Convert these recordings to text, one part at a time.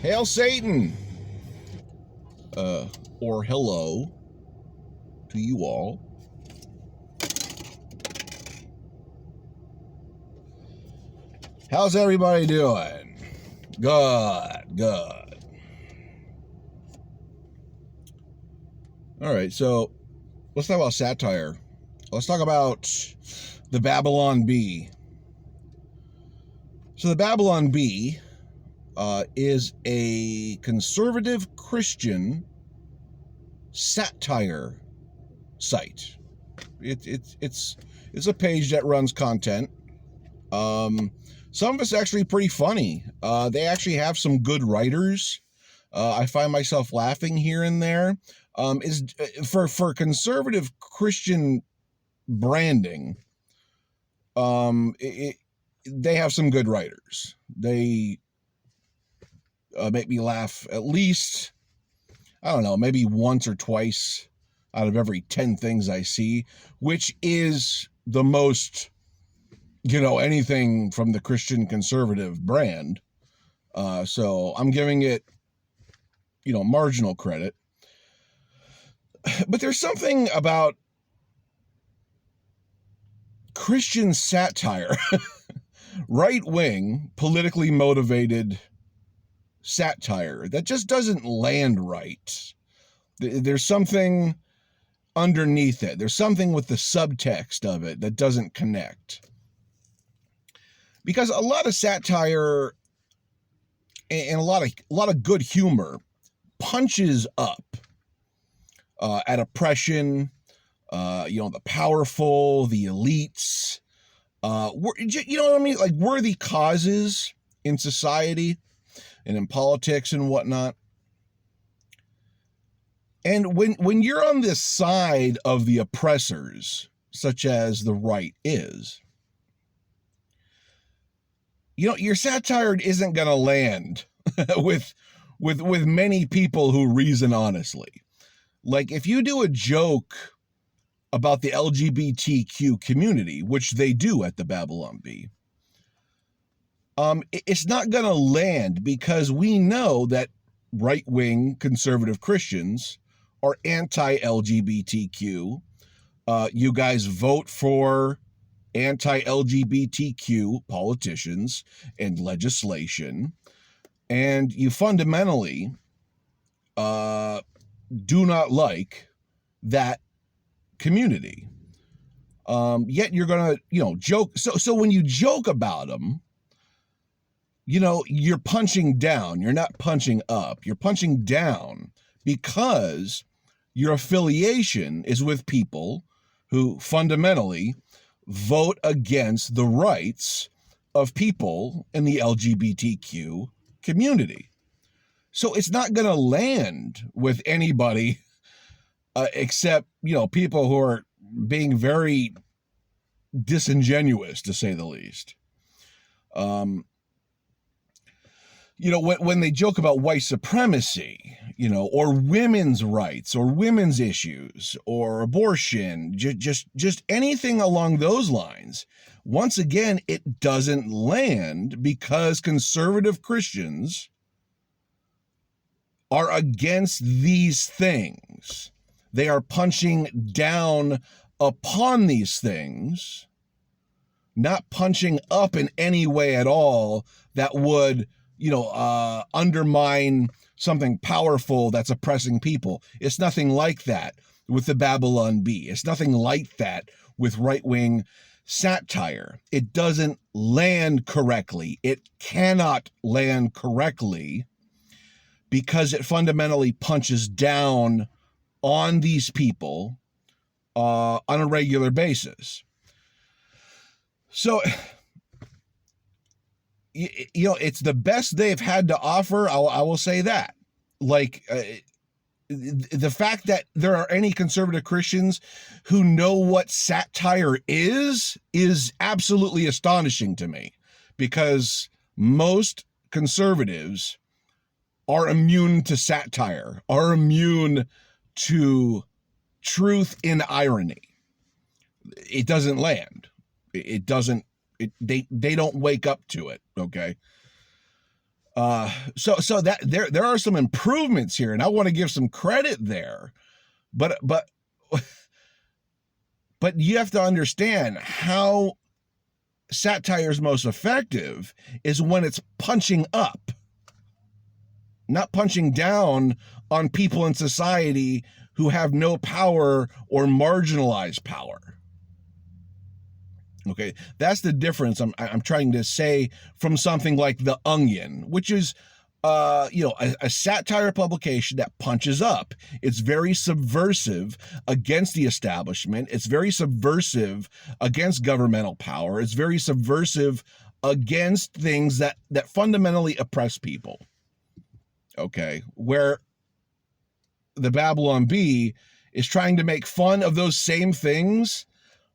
Hail Satan! Or hello to you all. How's everybody doing? Good. All right, so let's talk about satire. Let's talk about the Babylon Bee. So the Babylon Bee is a conservative Christian satire site. It's a page that runs content. Some of it's actually pretty funny. They actually have some good writers. I find myself laughing here and there. Is for conservative Christian branding. They have some good writers. They make me laugh at least, I don't know, maybe once or twice out of every 10 things I see, which is the most, anything from the Christian conservative brand. So I'm giving it, marginal credit. But there's something about Christian satire, right-wing, politically motivated satire that just doesn't land right. There's something underneath it. There's something with the subtext of it that doesn't connect. Because a lot of satire and a lot of good humor punches up at oppression, the powerful, the elites, you know what I mean? Like worthy causes in society and in politics and whatnot. And when you're on this side of the oppressors, such as the right is, your satire isn't going to land with many people who reason honestly. Like if you do a joke about the LGBTQ community, which they do at the Babylon Bee, it's not going to land because we know that right-wing conservative Christians are anti-LGBTQ. You guys vote for anti-LGBTQ politicians and legislation, and you fundamentally do not like that community. Yet you're gonna, joke. So when you joke about them, you're punching down. You're not punching up. You're punching down because your affiliation is with people who fundamentally vote against the rights of people in the LGBTQ community. So it's not going to land with anybody except, people who are being very disingenuous, to say the least. When they joke about white supremacy, or women's rights or women's issues or abortion, just anything along those lines, once again, it doesn't land because conservative Christians are against these things. They are punching down upon these things, not punching up in any way at all that would undermine something powerful that's oppressing people. It's nothing like that with the Babylon Bee. It's nothing like that with right-wing satire. It doesn't land correctly. It cannot land correctly because it fundamentally punches down on these people on a regular basis. So, it's the best they've had to offer. I will say that. Like, the fact that there are any conservative Christians who know what satire is absolutely astonishing to me, because most conservatives are immune to satire, are immune to truth in irony. It doesn't land. It doesn't. They don't wake up to it. Okay. So that there are some improvements here, and I want to give some credit there, but you have to understand how satire is most effective is when it's punching up, not punching down on people in society who have no power or marginalized power. Okay, that's the difference I'm trying to say from something like The Onion, which is a satire publication that punches up. It's very subversive against the establishment. It's very subversive against governmental power. It's very subversive against things that fundamentally oppress people. Okay, where the Babylon Bee is trying to make fun of those same things,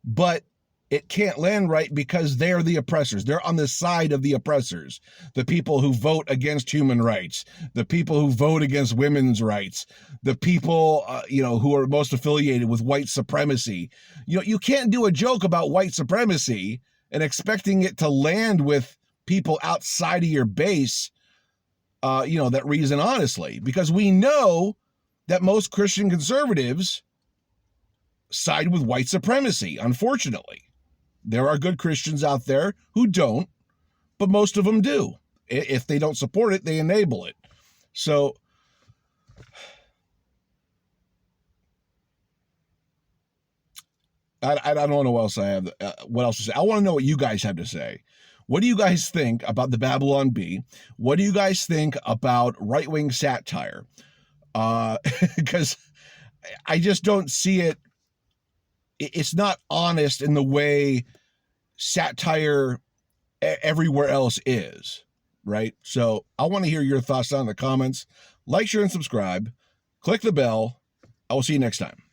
but it can't land right because they're the oppressors. They're on the side of the oppressors, the people who vote against human rights, the people who vote against women's rights, the people, who are most affiliated with white supremacy. You can't do a joke about white supremacy and expecting it to land with people outside of your base, that reason honestly, because we know that most Christian conservatives side with white supremacy, unfortunately. There are good Christians out there who don't, but most of them do. If they don't support it, they enable it. So I don't know what else I have. What else to say? I want to know what you guys have to say. What do you guys think about the Babylon Bee? What do you guys think about right-wing satire? Because I just don't see it. It's not honest in the way satire everywhere else is, right? So I want to hear your thoughts down in the comments. Like, share, and subscribe. Click the bell. I will see you next time.